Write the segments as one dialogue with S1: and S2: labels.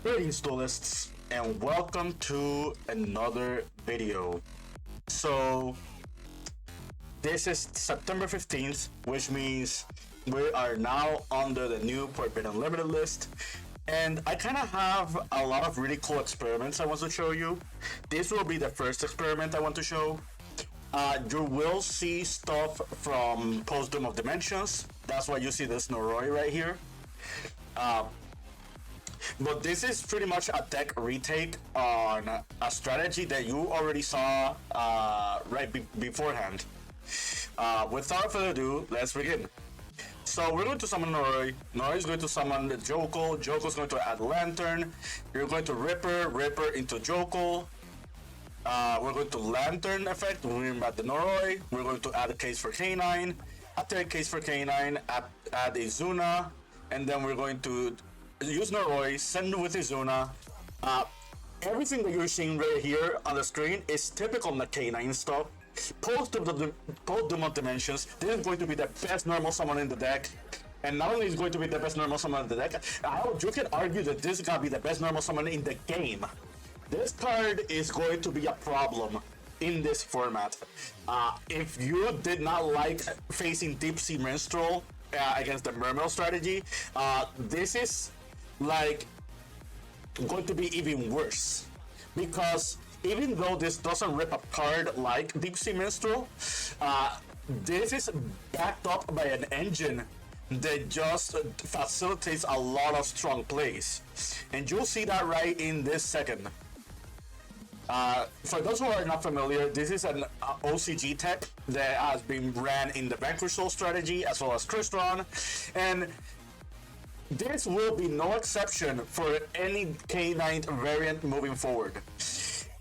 S1: Greetings duelists and welcome to another video. So this is September 15th, which means we are now under the new Forbidden Limited list, and I kind of have a lot of really cool experiments I want to show you. This will be the first experiment I want to show. You will see stuff from Post-Doom of Dimensions. That's why you see this Noroi right here. But this is pretty much a deck retake on a strategy that you already saw beforehand. Without further ado, let's begin. So we're going to summon Noroi. Noroi is going to summon the Jokul. Jokul is going to add Lantern. You're going to Ripper into Jokul. We're going to Lantern effect, bring back the Noroi. We're going to add a case for K9. After a case for K9, add Izuna. And then we're going to use Noroi, send with Izuna. Everything that you're seeing right here on the screen is typical K9 stuff. Post-Doom of Dimensions, this is going to be the best normal summon in the deck. And not only is it going to be the best normal summon in the deck, you can argue that this is going to be the best normal summon in the game. This card is going to be a problem in this format. If you did not like facing Deep Sea Minstrel against the Mermail strategy, this is like going to be even worse, because even though this doesn't rip a card like Deep Sea Minstrel, this is backed up by an engine that just facilitates a lot of strong plays, and you'll see that right in this second. For those who are not familiar, this is an OCG tech that has been ran in the Vanquish strategy as well as Crystron, and this will be no exception for any K9 variant moving forward.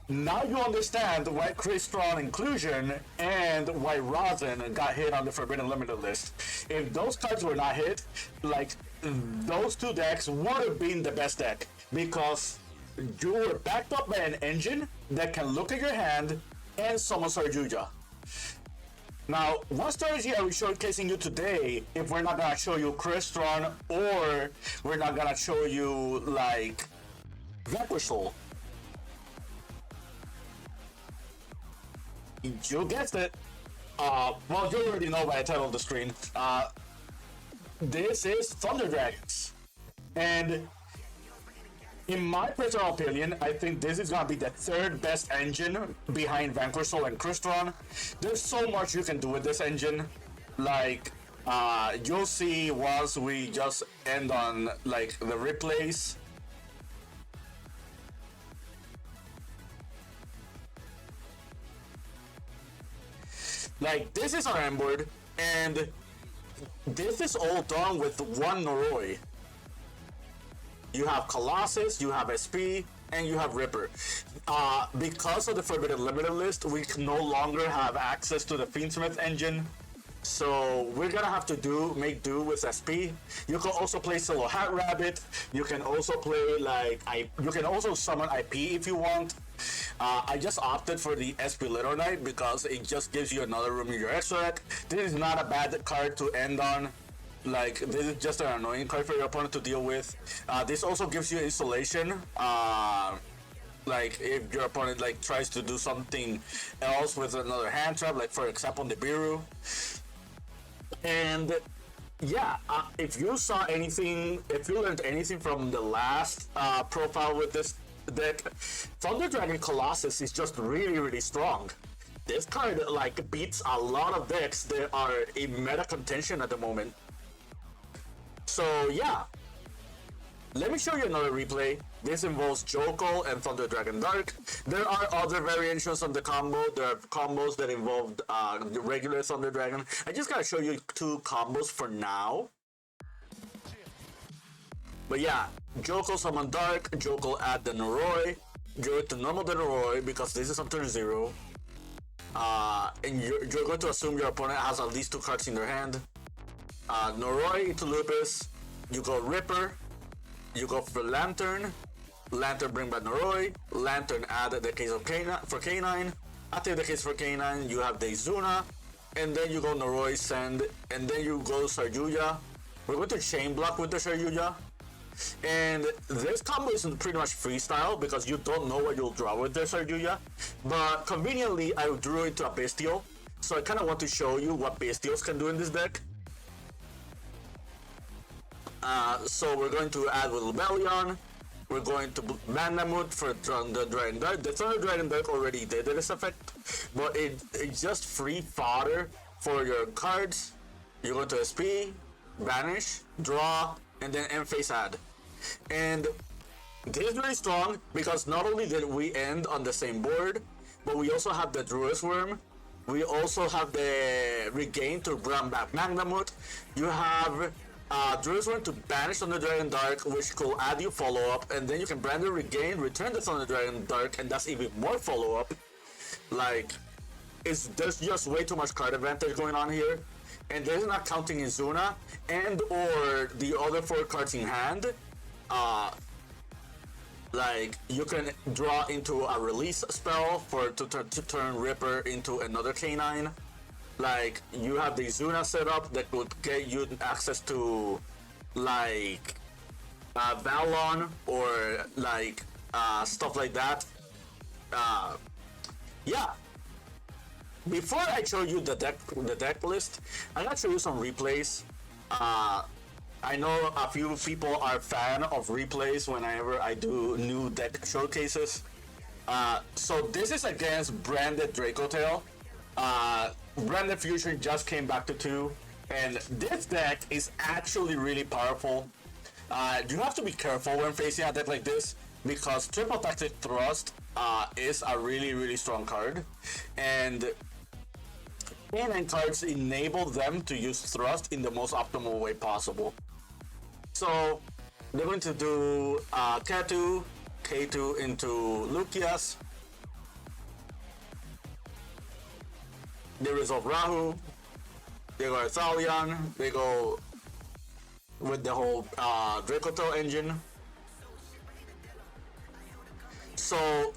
S1: Now you understand why Crystron inclusion and why Rosin got hit on the Forbidden Limited list. If those cards were not hit, like, those two decks would have been the best deck, because you were backed up by an engine that can look at your hand and summon Sarjuja. Now, what strategy are we showcasing you today if we're not gonna show you Crystron, or we're not gonna show you, like, Vanquish? You guessed it. Well, you already know by the title of the screen. This is Thunder Dragons. And in my personal opinion, I think this is gonna be the third best engine behind Vanquish and Crystron. There's so much you can do with this engine. Like, you'll see once we just end on, like, the replays. Like, this is our end board, and this is all done with one Noroi. You have Colossus, you have SP, and you have Ripper. Because of the Forbidden Limited list, we can no longer have access to the Fiendsmith engine. So we're gonna have to make do with SP. You can also play Solo Hat Rabbit. You can also play, like, you can also summon IP if you want. I just opted for the SP Little Knight because it just gives you another room in your extra deck. This is not a bad card to end on. Like, this is just an annoying card for your opponent to deal with. This also gives you installation. Like, if your opponent, like, tries to do something else with another hand trap, like for example Nibiru. And yeah, if you saw anything, if you learned anything from the last profile with this deck, Thunder Dragon Colossus is just really strong. This card, like, beats a lot of decks that are in meta contention at the moment. So yeah, let me show you another replay. This involves Jokul and Thunder Dragon Dark. There are other variations on the combo. There are combos that involve the regular Thunder Dragon. I just gotta show you two combos for now. But yeah, Jokul summon Dark, Jokul add the Noroi. Go to normal the Noroi because this is on turn 0. And you're going to assume your opponent has at least 2 cards in their hand. Noroi into Lupus, you go Ripper, you go for Lantern, Lantern bring back Noroi, Lantern add the case of K9 for K9, after the case for K9 you have the Izuna, and then you go Noroi send, and then you go Sarjuja. We're going to chain block with the Sarjuja, And this combo is pretty much freestyle because you don't know what you'll draw with this Arduya. But conveniently, I drew into a Bestial. So I kind of want to show you what Bestials can do in this deck. So we're going to add with Rebellion. We're going to Bandamut for Thunder Dragon Dark. The Thunder Dragon Dark already did this effect, but it's just free fodder for your cards. You're going to SP, banish, draw, and then end phase add. And this is really strong because not only did we end on the same board, but we also have the Druid's Worm. We also have the Regain to bring back Magnamut. You have Druid's Worm to banish Thunder Dragon Dark, which could add you follow-up, and then you can brand the Regain, return the Thunder Dragon Dark, and that's even more follow-up. Like, there's just way too much card advantage going on here. And this is not counting Izuna and or the other 4 cards in hand. Like, you can draw into a release spell to turn Ripper into another K9. Like, you have the Izuna setup that would get you access to, like, Valon or, like, stuff like that. Yeah. Before I show you the deck list, I'm gonna show you some replays. I know a few people are fan of replays whenever I do new deck showcases. So this is against Branded Dracotail. Branded Fusion just came back to 2, and this deck is actually really powerful. You have to be careful when facing a deck like this because Triple Tactic Thrust is a really strong card, and K9 cards enable them to use Thrust in the most optimal way possible. So they're going to do Ketu, K2 into Lucius. They resolve Rahu. They go Arthalion. They go with the whole Dracotail engine. So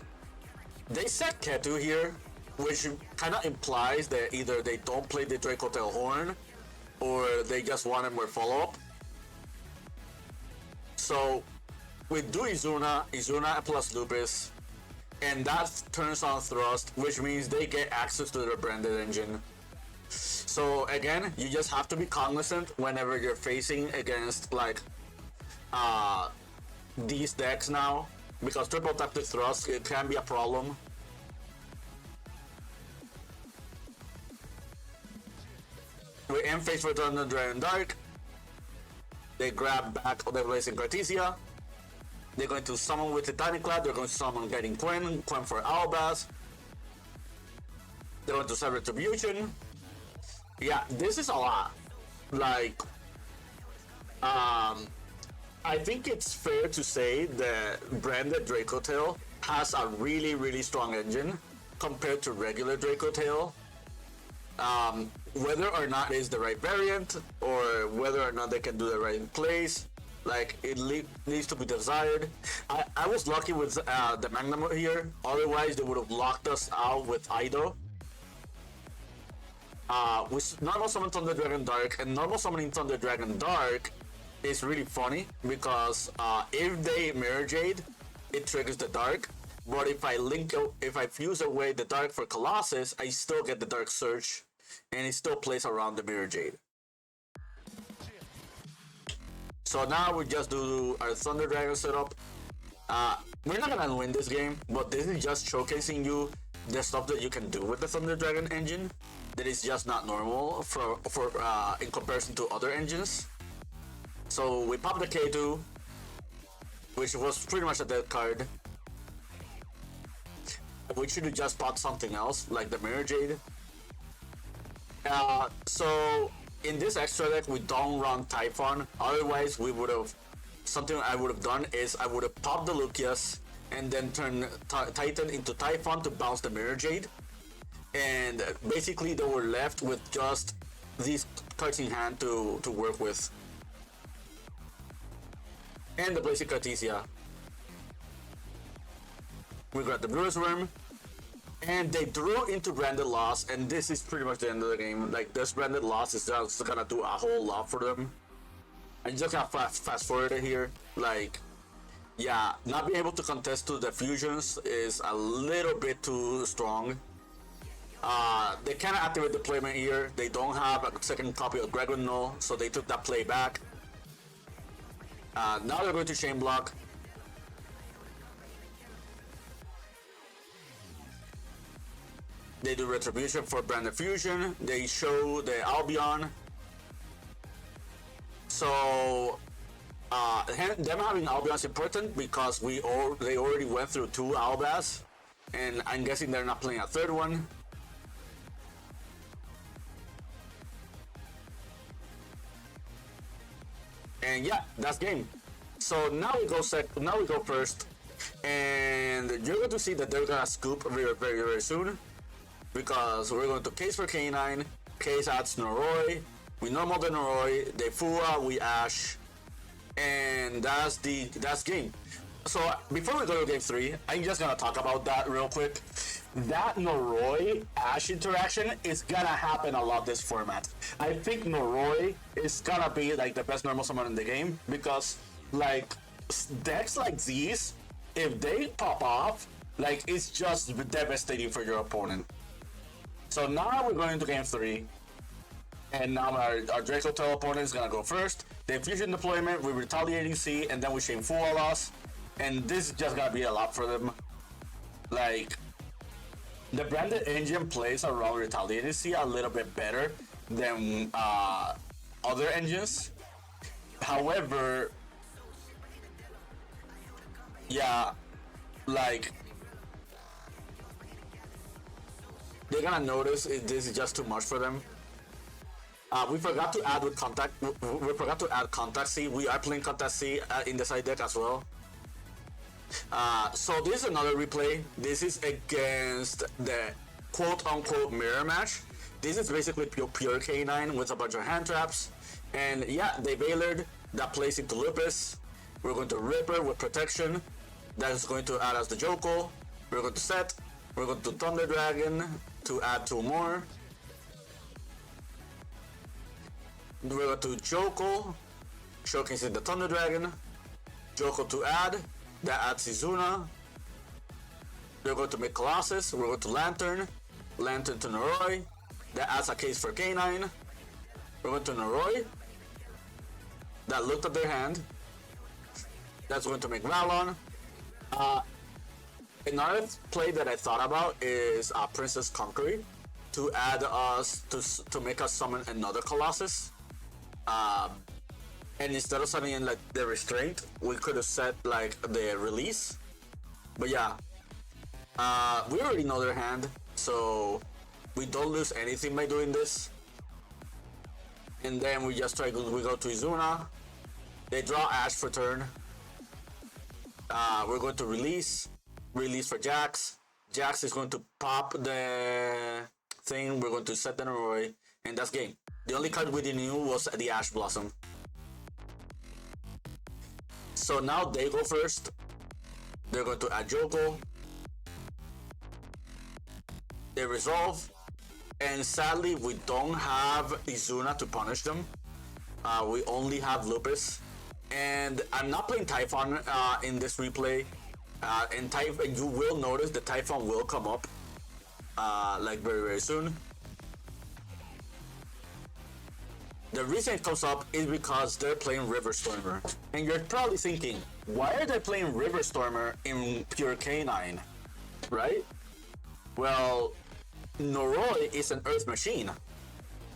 S1: they set Ketu here, which kind of implies that either they don't play the Dracotail Horn or they just want a more follow-up. So we do Izuna plus Lupus, and that turns on Thrust, which means they get access to the branded engine. So again, you just have to be cognizant whenever you're facing against like these decks now, because Triple Tactic Thrust, it can be a problem. We end phase for Thunder Dragon Dark. They grab back the Blazing Cartesia. They're going to summon with Titaniclad. They're going to summon getting Quen for Albaz. They're going to serve Retribution. Yeah, this is a lot. Like, I think it's fair to say that Branded Dracotail has a really strong engine compared to regular Dracotail. Whether or not it is the right variant, or whether or not they can do the right plays, like it needs to be desired. I was lucky with the Magnum here, otherwise they would have locked us out with Ido. With normal summon Thunder Dragon Dark, and normal summoning Thunder Dragon Dark is really funny because if they Mirror Jade, it triggers the Dark. But if I fuse away the Dark for Colossus, I still get the Dark Search, and it still plays around the Mirror Jade. So now we just do our Thunder Dragon setup. We're not gonna win this game, but this is just showcasing you the stuff that you can do with the Thunder Dragon engine that is just not normal in comparison to other engines. So we pop the K2, which was pretty much a dead card. We should have just bought something else, like the Mirror Jade. So in this extra deck, we don't run Typhon. Otherwise, we would have... Something I would have done is I would have popped the Lucius and then turn Titan into Typhon to bounce the Mirror Jade. And basically, they were left with just these cards in hand to work with. And the Blazing Cartesia. We got the Brewers Worm, and they drew into Branded Loss, and this is pretty much the end of the game. Like, this Branded Loss is just gonna do a whole lot for them. I'm just gonna fast forward it here. Like, yeah, not being able to contest to the fusions is a little bit too strong. They cannot activate deployment here. They don't have a second copy of Gregor Null, so they took that play back. Now they're going to chain block. They do retribution for branded fusion. They show the Albion. So them having Albion is important because they already went through 2 Albas, and I'm guessing they're not playing a third one. And yeah, that's game. So now we go first, and you're going to see that they're gonna scoop very, very, very soon, because we're going to case for K9. Case adds Noroi. We normal the Noroi. They Fua. We Ash, and that's game. So before we go to game 3, I'm just gonna talk about that real quick. That Noroi Ash interaction is gonna happen a lot this format. I think Noroi is gonna be like the best normal summon in the game, because like decks like these, if they pop off, like it's just devastating for your opponent. So now we're going into game 3, and now our Draco Tail opponent is gonna go first. They fusion deployment with retaliating C, and then we chain full loss, and this is just gonna be a lot for them. Like, the branded engine plays around retaliating C a little bit better than other engines. However, yeah, like they're gonna notice this is just too much for them. We forgot to add contact. We forgot to add contact C. We are playing contact C in the side deck as well. So this is another replay. This is against the quote-unquote mirror match. This is basically pure K9 with a bunch of hand traps. And yeah, they Veilered. That plays into Lupus. We're going to Ripper with protection. That is going to add us the Joko. We're going to set. We're going to Thunder Dragon to add 2 more. We're going to Joko, showcasing the Thunder Dragon. Joko to add. That adds Izuna. We're going to make Colossus. We're going to Lantern. Lantern to Noroi. That adds a case for K9. We're going to Noroi. That looked at their hand. That's going to make Valon. Another play that I thought about is Princess Conqueror to add us to make us summon another Colossus. And instead of setting in like the restraint, we could have set like the release. But yeah, we already know their hand, so we don't lose anything by doing this. And then we just we go to Izuna. They draw Ash for turn. We're going to release for Jax. Jax is going to pop the thing. We're going to set the Noroi, and that's game. The only card we didn't use was the Ash Blossom. So now they go first. They're going to add Joko. They resolve. And sadly, we don't have Izuna to punish them. We only have Lupus. And I'm not playing Typhon in this replay. And you will notice the Typhon will come up like very, very soon. The reason it comes up is because they're playing River Stormer. And you're probably thinking, why are they playing River Stormer in pure K9? Right? Well, Noroi is an Earth Machine,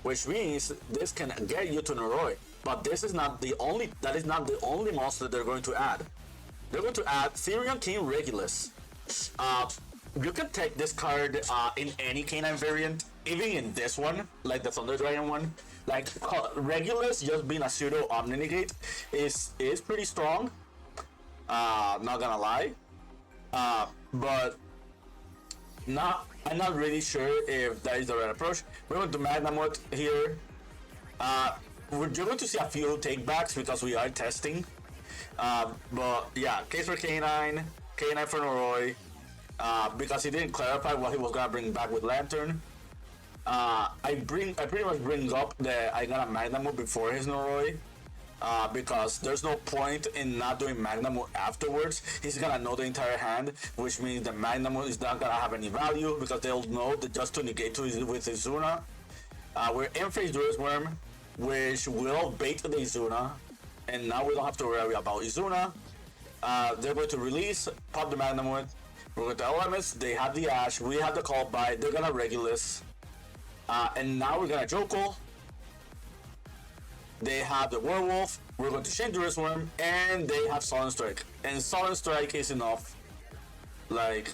S1: which means this can get you to Noroi. But this is not the only, that is not the only monster they're going to add. They're going to add Therion King Regulus. You can take this card in any K9 variant, even in this one, like the Thunder Dragon one. Like, Regulus just being a pseudo Omni-Negate is pretty strong. Not gonna lie. But I'm not really sure if that is the right approach. We're going to Magnamut here. You're going to see a few takebacks because we are testing. But yeah, case for K9 for Noroi. Because he didn't clarify what he was gonna bring back with Lantern. I pretty much bring up the I got a Magnamut before his Noroi. because there's no point in not doing Magnum afterwards. He's gonna know the entire hand, which means the Magnum is not gonna have any value because they'll know that just to negate with Izuna. We're in phase Druid's Worm, which will bait the Izuna, and now we don't have to worry about Izuna. They're going to release, pop the Magnum with. We're going to LMS, they have the Ash, we have the Call By, they're gonna Regulus. And now we're gonna Jokul. They have the Werewolf, we're going to change the Wristworm, and they have Silent Strike. And Silent Strike is enough. Like,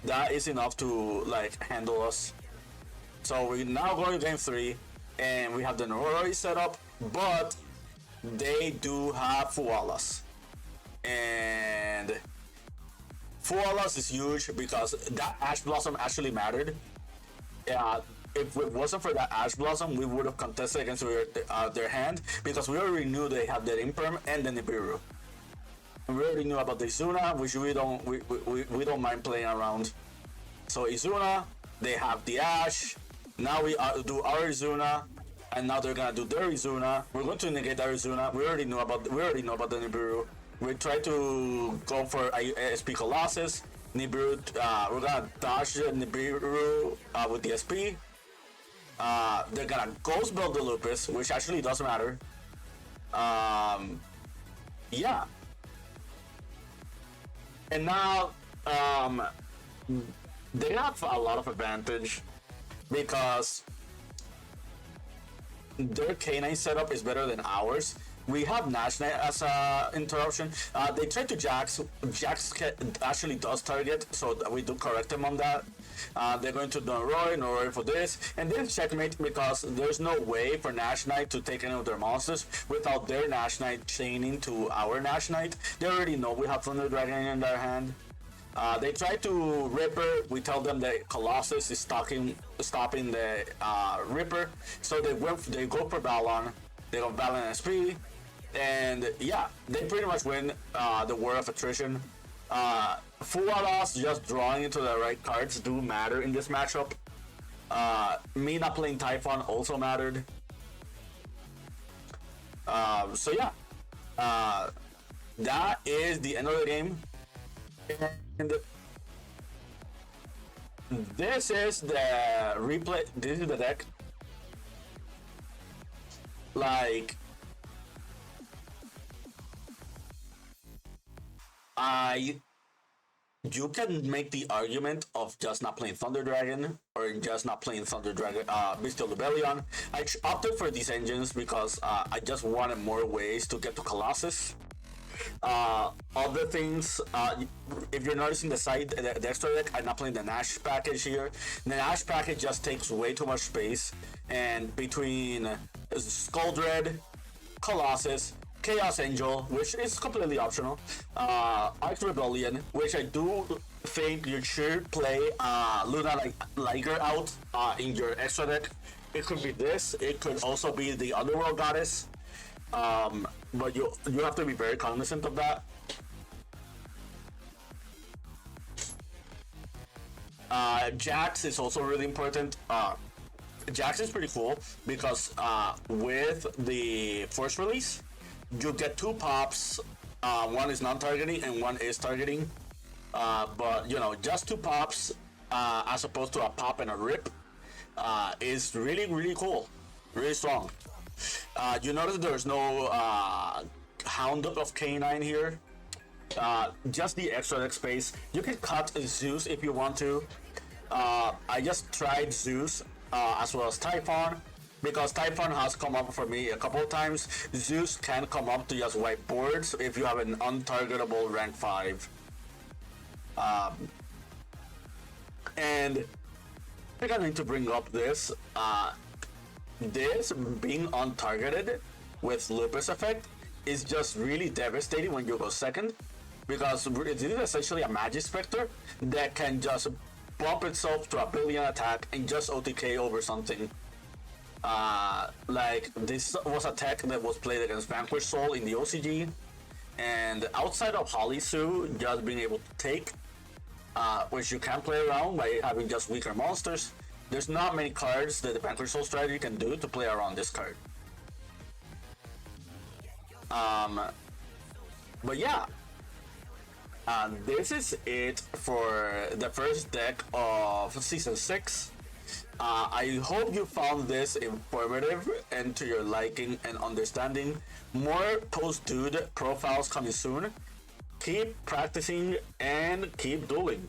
S1: that is enough to, like, handle us. So we're now going to game 3, and we have the Noroi set up, but they do have Fualas. And Fualas is huge because that Ash Blossom actually mattered. If it wasn't for that Ash Blossom, we would have contested against their hand because we already knew they have the Imperm and the Nibiru. And we already knew about the Izuna, which we don't mind playing around. So Izuna, they have the Ash. Now we do our Izuna, and now they're gonna do their Izuna. We're going to negate our Izuna. We already know about the Nibiru. We try to go for SP Colossus. Nibiru, we're gonna dodge the Nibiru with the SP. They're gonna ghost build the Lupus, which actually doesn't matter. Yeah. And now, they have a lot of advantage because their K9 setup is better than ours. We have Nash Knight as a interruption. They tried to Jax. Jax actually does target, so we do correct them on that. They're going to Noroi for this, and then checkmate because there's no way for Nash Knight to take any of their monsters without their Nash Knight chaining to our Nash Knight. They already know we have Thunder Dragon in their hand. They try to Ripper. We tell them that Colossus is stopping the Ripper, so they go for Balon. They go Balon SP, and yeah, they pretty much win the War of Attrition. Fualas just drawing into the right cards do matter in this matchup. Me not playing Typhon also mattered. So yeah, that is the end of the game. And this is the replay. This is the deck. Like, you can make the argument of just not playing Thunder Dragon or just not playing Thunder Dragon, Bestial Rebellion. I opted for these engines because I just wanted more ways to get to Colossus. Other things, if you're noticing the side, the extra deck, I'm not playing the Nash package here. The Nash package just takes way too much space, and between Skuldred, Colossus, Chaos Angel, which is completely optional, Arch Rebellion, which I do think you should play Luna Liger out in your extra deck. It could be this, it could also be the Underworld Goddess. But you have to be very cognizant of that. Jax is also really important. Jax is pretty cool because with the first release, you get 2 pops. One is non-targeting and one is targeting. But you know, just 2 pops as opposed to a pop and a rip is really, really cool, really strong. You notice there's no Hound of K9 here. Just the extra deck space. You can cut Zeus if you want to. I just tried Zeus as well as Typhon because Typhon has come up for me a couple of times. Zeus can come up to just wipe boards if you have an untargetable rank 5. And I think I need to bring up this. This being untargeted with Lupus effect is just really devastating when you go second, because it is essentially a Magic Spectre that can just bump itself to a billion attack and just OTK over something. Like, this was a tech that was played against Vanquish Soul in the OCG, and outside of Holisu just being able to take, which you can play around by having just weaker monsters, there's not many cards that the Vanquish Soul strategy can do to play around this card. Um, but yeah, this is it for the first deck of Season 6. I hope you found this informative and to your liking and understanding. More post-DOOD profiles coming soon. Keep practicing and keep dueling.